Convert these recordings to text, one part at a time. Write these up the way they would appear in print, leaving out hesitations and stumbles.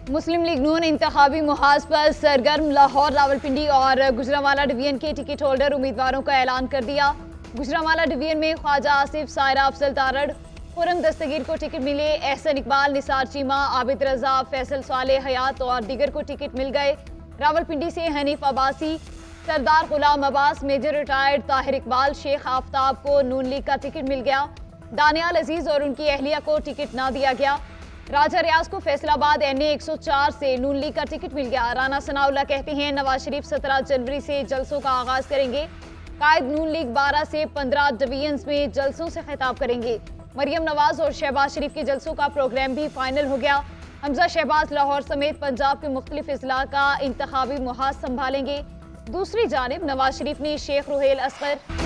मुस्लिम league नून इंतखाबी मुहाज पर सरगर्म। लाहौर, रावलपिंडी और Gujranwala division के टिकट होल्डर उम्मीदवारों का ऐलान कर दिया। गुजरांवाला डिवीजन में ख्वाजा आसिफ, सायरा अफजल तारड़, खुरम दस्तगीर को टिकट मिले। एहसन इकबाल, निसार चीमा, आबिद रजा, फैसल साले हयात और दीगर को टिकट मिल गए। रावलपिंडी से हनीफ अब्बासी, सरदार गुलाम अब्बास, मेजर रिटायर्ड ताहिर इकबाल, शेख आफ्ताब को नून लीग का टिकट मिल गया। दानियाल अजीज और उनकी अहलिया को टिकट ना दिया गया। राजा रियाज को फैसलाबाद NA 104 से नून लीग का टिकट मिल गया। राना सनाउल्लाह कहते हैं नवाज शरीफ 17 जनवरी से जलसों का आगाज करेंगे। कायद नून लीग 12 से 15 डिवीजन्स में जलसों से खिताब करेंगे। मरियम नवाज और शहबाज शरीफ के जलसों का प्रोग्राम भी फाइनल हो गया। हमजा शहबाज लाहौर समेत पंजाब के मुख्तलिफ अजला का इंतखाबी मुहाज संभालेंगे। दूसरी जानिब नवाज शरीफ ने शेख रुहेल असगर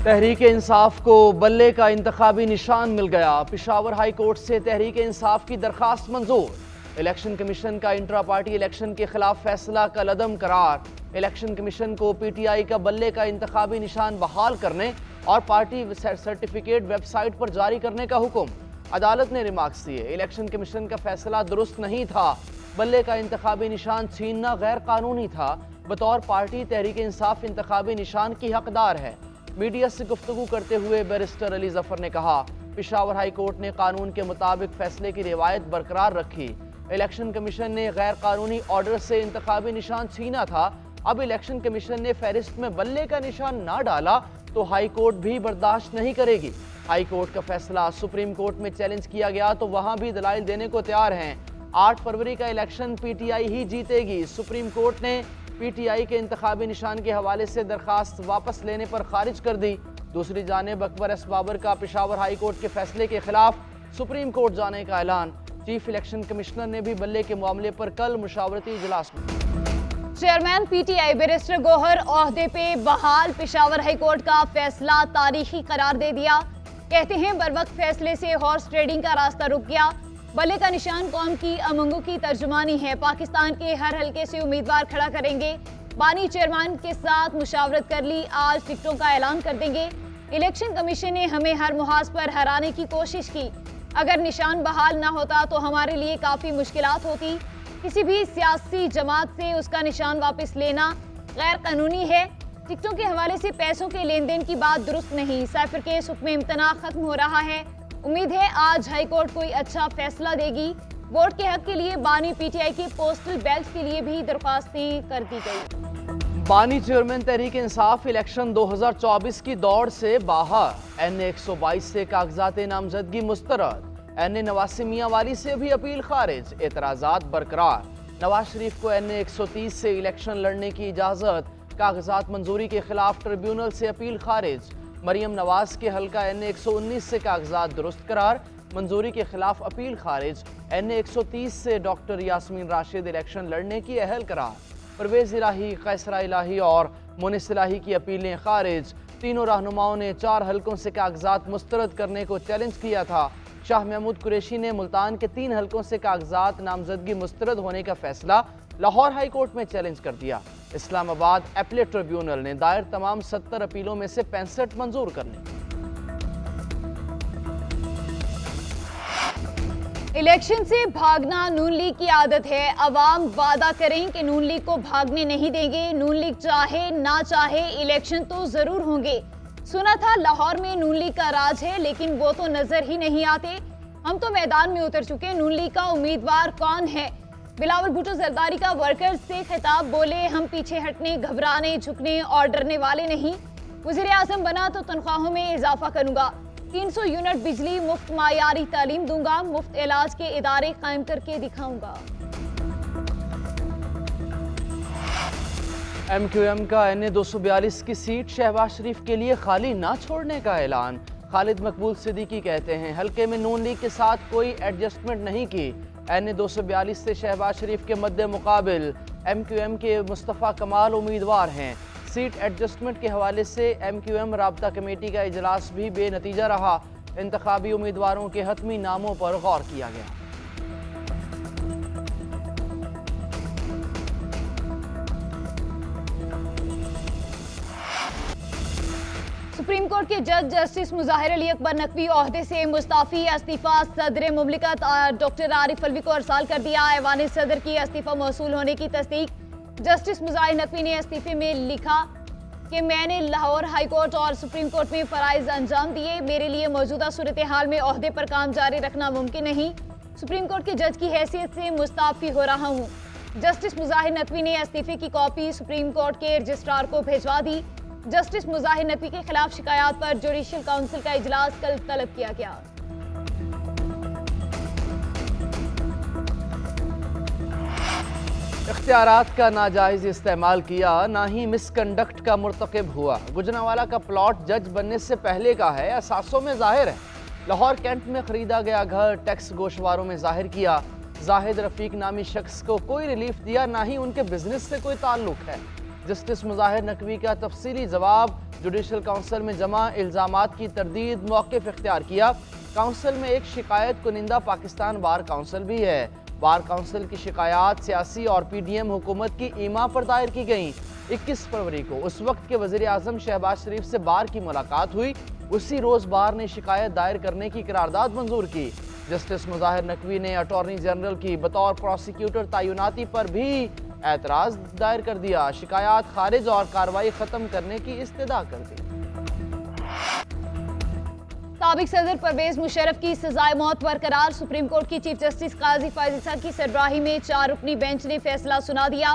तहरीक इंसाफ को बल्ले का इंतखाबी निशान मिल गया। पेशावर हाई कोर्ट से तहरीक इंसाफ की दरखास्त मंजूर। इलेक्शन कमीशन का इंट्रा पार्टी इलेक्शन के खिलाफ फैसला कल अदम करार। इलेक्शन कमीशन को PTI का बल्ले का इंतखाबी निशान बहाल करने और पार्टी सर्टिफिकेट वेबसाइट पर जारी करने का हुक्म। अदालत ने रिमार्क्स दिए, इलेक्शन कमीशन का फैसला दुरुस्त नहीं था। बल्ले का इंतखाबी निशान छीनना गैर कानूनी था। बतौर पार्टी तहरीक इंसाफ इंतखाबी निशान की हकदार है। मीडिया से गुफ्तगू करते हुए बैरिस्टर अली जफर ने कहा, पेशावर हाई कोर्ट ने कानून के मुताबिक फैसले की रिवायत बरकरार रखी। इलेक्शन कमीशन ने गैर कानूनी ऑर्डर से इंतखाबी निशान छीना था। अब इलेक्शन कमीशन ने फहरिस्त में बल्ले का निशान ना डाला तो हाई कोर्ट भी बर्दाश्त नहीं करेगी। हाई कोर्ट का फैसला सुप्रीम कोर्ट में चैलेंज किया गया तो वहां भी दलाइल देने को तैयार हैं। 8 फरवरी का इलेक्शन PTI ही जीतेगी। सुप्रीम कोर्ट ने PTI के इंतखाबी निशान के हवाले से दरखास्त वापस लेने पर खारिज कर दी। दूसरी जानिब अकबर एस बाबर का पेशावर हाई कोर्ट के फैसले के खिलाफ सुप्रीम कोर्ट जाने का ऐलान। चीफ इलेक्शन कमिश्नर ने भी बल्ले के मामले पर कल मुशावरती इजलास में चेयरमैन PTI बैरिस्टर गौहर ओहदे पे बहाल। पेशावर हाई कोर्ट का फैसला तारीखी करार दे दिया। कहते हैं बर वक्त फैसले से हॉर्स ट्रेडिंग का रास्ता रुक गया। बल्ले का निशान कौम की अमंगों की तर्जुमानी है। पाकिस्तान के हर हलके से उम्मीदवार खड़ा करेंगे। बानी चेयरमैन के साथ मुशावरत कर ली, आज टिकटों का ऐलान कर देंगे। इलेक्शन कमीशन ने हमें हर मुहाज पर हराने की कोशिश की। अगर निशान बहाल ना होता तो हमारे लिए काफ़ी मुश्किलात होती। किसी भी सियासी जमात से उसका निशान वापस लेना गैर कानूनी है। टिकटों के हवाले से पैसों के लेन देन की बात दुरुस्त नहीं। साइफर केस हुक्म इम्तना खत्म हो रहा है। उम्मीद है आज हाई कोर्ट कोई अच्छा फैसला देगी। वोट के हक के लिए बानी PTI के पोस्टल बैलेट के लिए भी दरख्वास्तें कर दी गई। बानी चेयरमैन तहरीक इंसाफ इलेक्शन 2024 की दौड़ से बाहर। NA 122 से कागजात नामजदगी मुस्तरद। NA नवासी मियां वाली से भी अपील खारिज। एतराजात बरकरार। नवाज शरीफ को NA 130 से इलेक्शन लड़ने की इजाजत। कागजात मंजूरी के खिलाफ ट्रिब्यूनल से अपील खारिज। मरियम नवाज के हल्का NA 119 से कागजात दुरुस्त करार। मंजूरी के खिलाफ अपील खारिज। NA 130 से डॉक्टर यास्मीन राशिद इलेक्शन लड़ने की अहल करार। परवेज इलाही, कैसरा इलाही और मुनिस इलाही की अपीलें खारिज। तीनों रहनुमाओं ने 4 हलकों से कागजात मुस्तरद करने को चैलेंज किया था। शाह महमूद कुरैशी ने मुल्तान के 3 हलकों से कागजात नामजदगी मुस्तरद होने का फैसला लाहौर हाई कोर्ट में चैलेंज कर दिया। इस्लामाबाद एपलेट ट्रिब्यूनल ने दायर तमाम 70 अपीलों में से 65 मंजूर कर ली। इलेक्शन से भागना नून लीग की आदत है। अवाम वादा करें कि नून लीग को भागने नहीं देंगे। नून लीग चाहे ना चाहे इलेक्शन तो जरूर होंगे। सुना था लाहौर में नून लीग का राज है, लेकिन वो तो नजर ही नहीं आते। हम तो मैदान में उतर चुके। नून लीग का उम्मीदवार कौन है? बिलावल भुट्टो जरदारी का वर्कर्स से खिताब, बोले हम पीछे हटने, घबराने, झुकने और डरने वाले नहीं। वज़ीर आज़म बना तो तनख्वाहों में इजाफा करूंगा। 300 यूनिट बिजली, मुफ्त मायारी तालीम दूंगा, मुफ्त इलाज के इदारे कायम करके दिखाऊंगा। MQM का NA 242 की सीट शहबाज शरीफ के लिए खाली ना छोड़ने का ऐलान। खालिद मकबूल सिद्दीकी कहते हैं हल्के में नून लीग के साथ कोई एडजस्टमेंट नहीं की। NA 242 से शहबाज शरीफ के मद्दे मुकाबिल MQM के मुस्तफ़ा कमाल उम्मीदवार हैं। सीट एडजस्टमेंट के हवाले से MQM राब्ता कमेटी का इजलास भी बेनतीजा रहा। इंतखाबी उम्मीदवारों के हतमी नामों पर गौर किया गया। सुप्रीम कोर्ट के जज जस्टिस मुजाहिर अली अकबर नकवी ओहदे से मुस्ताफी। इस्तीफा सदर मुमलिकत डॉक्टर आरिफ अलवी को अरसाल कर दिया। ऐवान सदर की इस्तीफा मौसूल होने की तस्दीक। जस्टिस मुजाहिर नकवी ने इस्तीफे में लिखा कि मैंने लाहौर हाई कोर्ट और सुप्रीम कोर्ट में फ़राइज़ अंजाम दिए। मेरे लिए मौजूदा सूरत हाल में ओहदे पर काम जारी रखना मुमकिन नहीं। सुप्रीम कोर्ट के जज की हैसियत से मुस्ताफी हो रहा हूँ। जस्टिस मुजाहिर नकवी ने इस्तीफे की कॉपी सुप्रीम कोर्ट के रजिस्ट्रार को भिजवा दी। जस्टिस मुजाहिर नकवी के खिलाफ शिकायत पर जुडिशल काउंसिल का इजलास कल तलब किया गया। इख्तियारात का नाजायज इस्तेमाल किया, ना ही मिसकंडक्ट का मुर्तकिब हुआ। गुजरांवाला का प्लॉट जज बनने से पहले का है, असासों में जाहिर है। लाहौर कैंट में खरीदा गया घर टैक्स गोशवारों में जाहिर किया। जाहिद रफीक नामी शख्स को कोई रिलीफ दिया, ना ही उनके बिजनेस से कोई ताल्लुक है। जस्टिस मुजाहिर नकवी का तफसीली जवाब जुडिशल काउंसिल में जमा इल्ज़ामात की तरदीद मौक़िफ़ इख्तियार किया। काउंसिल में एक शिकायत कुनिंदा पाकिस्तान बार काउंसिल भी है। बार काउंसिल की शिकायत सियासी और PDM हुकूमत की ईमा पर दायर की गई। 21 फरवरी को उस वक्त के वज़ीर आज़म शहबाज शरीफ से बार की मुलाकात हुई। उसी रोज़ बार ने शिकायत दायर करने की करारदाद मंजूर की। जस्टिस मुजाहिर नकवी ने अटॉर्नी जनरल की बतौर प्रोसिक्यूटर तैनाती पर भी एतराज़ दायर कर दिया। शिकायत खारिज और कार्रवाई ख़त्म करने की इस्तदा कर दी। साबिक सदर परवेज मुशर्रफ की सजाए मौत बरकरार। सुप्रीम कोर्ट की चीफ जस्टिस काजी फायज़ा की सरबराही में 4 रुकनी बेंच ने फैसला सुना दिया।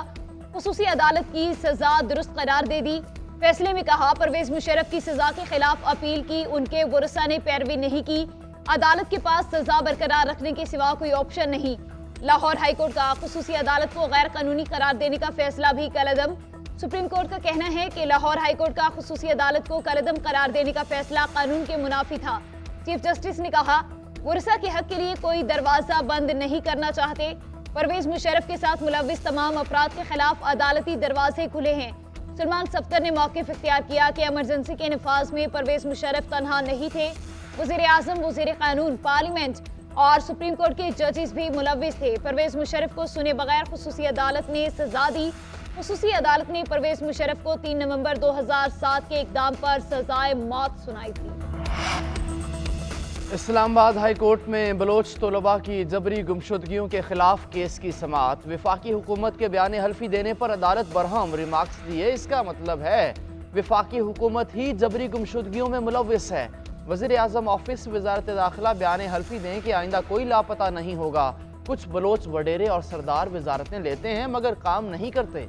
खुसूसी अदालत की सजा दुरुस्त करार दे दी। फैसले में कहा, परवेज मुशर्रफ की सजा के खिलाफ अपील की, उनके वरसा ने पैरवी नहीं की। अदालत के पास सजा बरकरार रखने के सिवा कोई ऑप्शन नहीं। लाहौर हाई कोर्ट का खुसूसी अदालत को गैर कानूनी करार देने का फैसला भी कलअदम। सुप्रीम कोर्ट का कहना है कि लाहौर हाई कोर्ट का खुसूसी अदालत को कलअदम करार देने का फैसला कानून के मुनाफी था। चीफ जस्टिस ने कहा, वरसा के हक के लिए कोई दरवाजा बंद नहीं करना चाहते। परवेज मुशर्रफ के साथ मुलविस तमाम अफराद के खिलाफ अदालती दरवाजे खुले हैं। सलमान सफ्तर ने मौक़िफ़ इख्तियार किया कि इमरजेंसी के नफाज में परवेज मुशर्रफ तनहा नहीं थे। वज़ीर आज़म, वज़ीर कानून, पार्लियामेंट और सुप्रीम कोर्ट के जजेस भी मुलविस थे। परवेज मुशर्रफ को सुने बगैर खुसूसी अदालत ने सजा दी। खुसूसी अदालत ने परवेज मुशर्रफ को 3 नवंबर 2007 के इक़दाम पर सजाए मौत सुनाई थी। इस्लामाबाद हाई कोर्ट में बलोच तलबा की जबरी गुमशुदगियों के खिलाफ केस की समाअत। विफाकी हुकूमत के बयान हल्फी देने पर अदालत बरहम रिमार्क्स दिए। इसका मतलब है विफाकी हुकूमत ही जबरी गुमशुदगियों में मुलविस है। वज़ीर आज़म ऑफिस वज़ारत दाखिला बयान हल्फी दें कि आइंदा कोई लापता नहीं होगा। कुछ बलोच वडेरे और सरदार वजारतें लेते हैं मगर काम नहीं करते।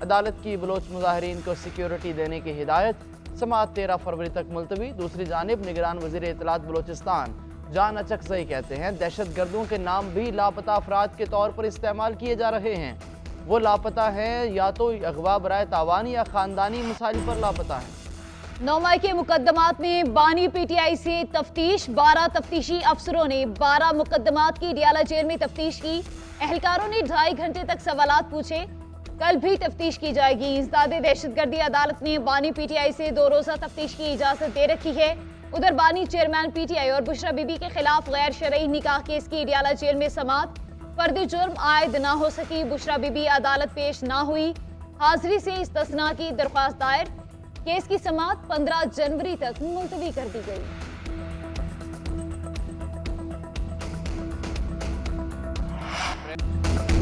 अदालत की बलोच मुजाहिरीन को सिक्योरिटी देने की हिदायत। समाअत 13 फरवरी तक मुलतवी। दूसरी जानिब निगरान वज़ीर इत्तलात बलोचिस्तान जान अचकज़ई कहते हैं दहशत गर्दों के नाम भी लापता अफराद के तौर पर इस्तेमाल किए जा रहे हैं। वो लापता हैं या तो अगवा बराए तावानी या ख़ानदानी मसाइल पर लापता हैं। 9 मई के मुकदमात में बानी PTI से तफ्तीश। 12 तफ्तीशी अफसरों ने 12 मुकदमात की डियाला जेल में तफ्तीश की। एहलकारों ने 2.5 घंटे तक सवालात पूछे। कल भी तफ्तीश की जाएगी। इंसदादे दहशतगर्दी अदालत ने बानी PTI से 2 रोज़ा तफ्तीश की इजाज़त दे रखी है। उधर बानी चेयरमैन PTI और बुशरा बीबी के खिलाफ गैर शरई निकाह केस की डियाला जेल में समाअत। फर्द जुर्म आयद ना हो सकी। बुशरा बीबी अदालत पेश ना हुई। हाजिरी से इस्तस्ना की दरख्वास्त दायर। केस की समाअत 15 जनवरी तक मुलतवी कर दी गई।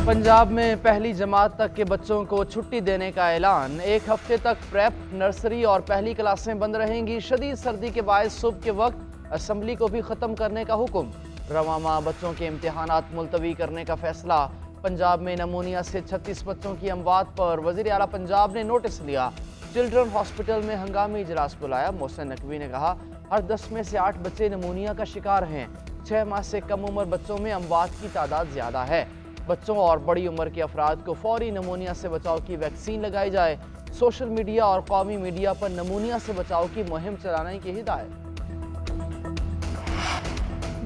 पंजाब में पहली जमात तक के बच्चों को छुट्टी देने का ऐलान। 1 हफ्ते तक प्रेप, नर्सरी और पहली क्लासें बंद रहेंगी। शदीद सर्दी के बायस सुबह के वक्त असम्बली को भी ख़त्म करने का हुक्म। रवां माह बच्चों के इम्तिहानात मुलतवी करने का फैसला। पंजाब में नमूनिया से 36 बच्चों की अमवात पर वज़ीर आला पंजाब ने नोटिस लिया। चिल्ड्रन हॉस्पिटल में हंगामी इजलास बुलाया। मोहसिन नकवी ने कहा, हर 10 में से 8 बच्चे नमूनिया का शिकार हैं। 6 माह से कम उम्र बच्चों में अमवात की तादाद ज़्यादा है। बच्चों और बड़ी उम्र के अफराद को फौरी नमूनिया से बचाव की वैक्सीन लगाई जाए। सोशल मीडिया और कौमी मीडिया पर नमूनिया से बचाव की मुहिम चलाने की हिदायत।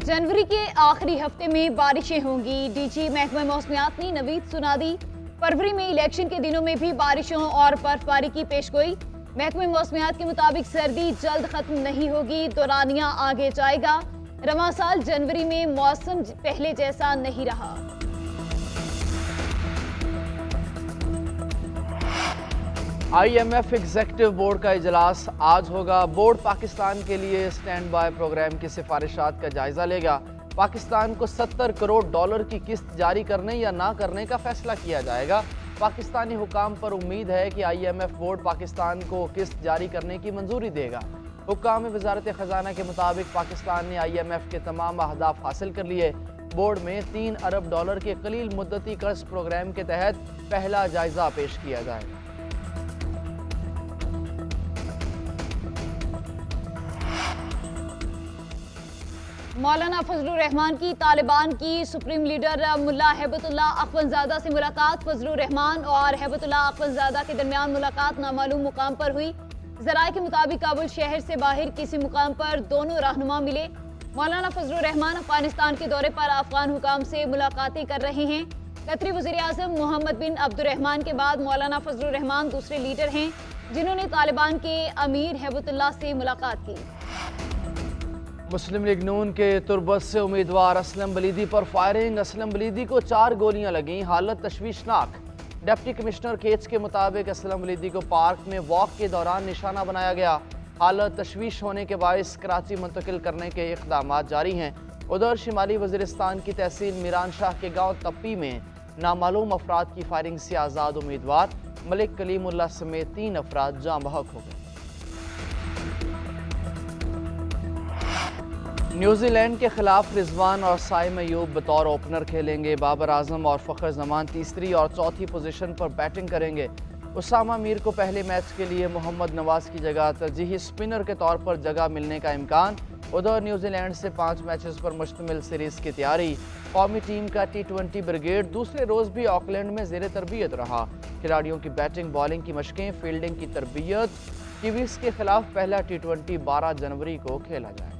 जनवरी के आखिरी हफ्ते में बारिशें होंगी। DG महकमा मौसमियात ने नवीद सुना दी। फरवरी में इलेक्शन के दिनों में भी बारिशों और बर्फबारी की पेशगोई। महकमे मौसमियात के मुताबिक सर्दी जल्द खत्म नहीं होगी, दौरानिया आगे जाएगा। रवां साल जनवरी में मौसम पहले जैसा नहीं रहा। IMF एग्जीक्यूटिव बोर्ड का इजलास आज होगा। बोर्ड पाकिस्तान के लिए स्टैंड बाय प्रोग्राम की सिफारिशात का जायजा लेगा। पाकिस्तान को $70 करोड़ की किस्त जारी करने या ना करने का फैसला किया जाएगा। पाकिस्तानी हुकाम पर उम्मीद है कि IMF बोर्ड पाकिस्तान को किस्त जारी करने की मंजूरी देगा। हुकाम वजारत खजाना के मुताबिक पाकिस्तान ने IMF के तमाम अहदाफ हासिल कर लिए। बोर्ड में $3 अरब के कलील मुद्दती कर्ज प्रोग्राम के तहत पहला जायजा पेश किया जाएगा। मौलाना फजलुर रहमान की तालिबान की सुप्रीम लीडर मुल्ला हैबतुल्लाह अखवंजादा से मुलाकात। फजलुर रहमान और हैबतुल्लाह अखवंजादा के दरमियान मुलाकात नामालूम मुकाम पर हुई। ज़राए के मुताबिक काबुल शहर से बाहर किसी मुकाम पर दोनों रहनुमा मिले। मौलाना फजलुर रहमान अफगानिस्तान के दौरे पर अफगान हुकाम से मुलाकातें कर रहे हैं। कतरी वज़ीर आज़म मोहम्मद बिन अब्दुर्रहमान के बाद मौलाना फजलुर रहमान दूसरे लीडर हैं जिन्होंने तालिबान के अमीर हैबतुल्लाह से मुलाकात की। मुस्लिम लीग नून के तुरबत से उम्मीदवार असलम बलीदी पर फायरिंग। असलम बलीदी को 4 गोलियां लगीं, हालत तशवीशनाक। डिप्टी कमिश्नर केच के मुताबिक असलम बलीदी को पार्क में वॉक के दौरान निशाना बनाया गया। हालत तशवीश होने के बायस कराची मुंतकिल करने के इक़दाम जारी हैं। उधर शिमाली वज़ीरिस्तान की तहसील मीरान शाह के गाँव तप्पी में नामालूम अफराद की फायरिंग से आज़ाद उम्मीदवार मलिक कलीमुल्लाह समेत 3 अफराद जाँ बहक हो गए। न्यूजीलैंड के खिलाफ रिजवान और साइम अयूब बतौर ओपनर खेलेंगे। बाबर आजम और फ़खर जमान तीसरी और चौथी पोजीशन पर बैटिंग करेंगे। उसामा मीर को पहले मैच के लिए मोहम्मद नवाज की जगह तरजीही स्पिनर के तौर पर जगह मिलने का इम्कान। उधर न्यूजीलैंड से 5 मैचेस पर मुश्तमिल सीरीज़ की तैयारी। कौमी टीम का T20 ब्रिगेड दूसरे रोज़ भी ऑकलैंड में ज़ेर तरबियत रहा। खिलाड़ियों की बैटिंग बॉलिंग की मशकें, फील्डिंग की तरबियत। कीवीज़ के खिलाफ पहला T20 12 जनवरी को खेला जाए।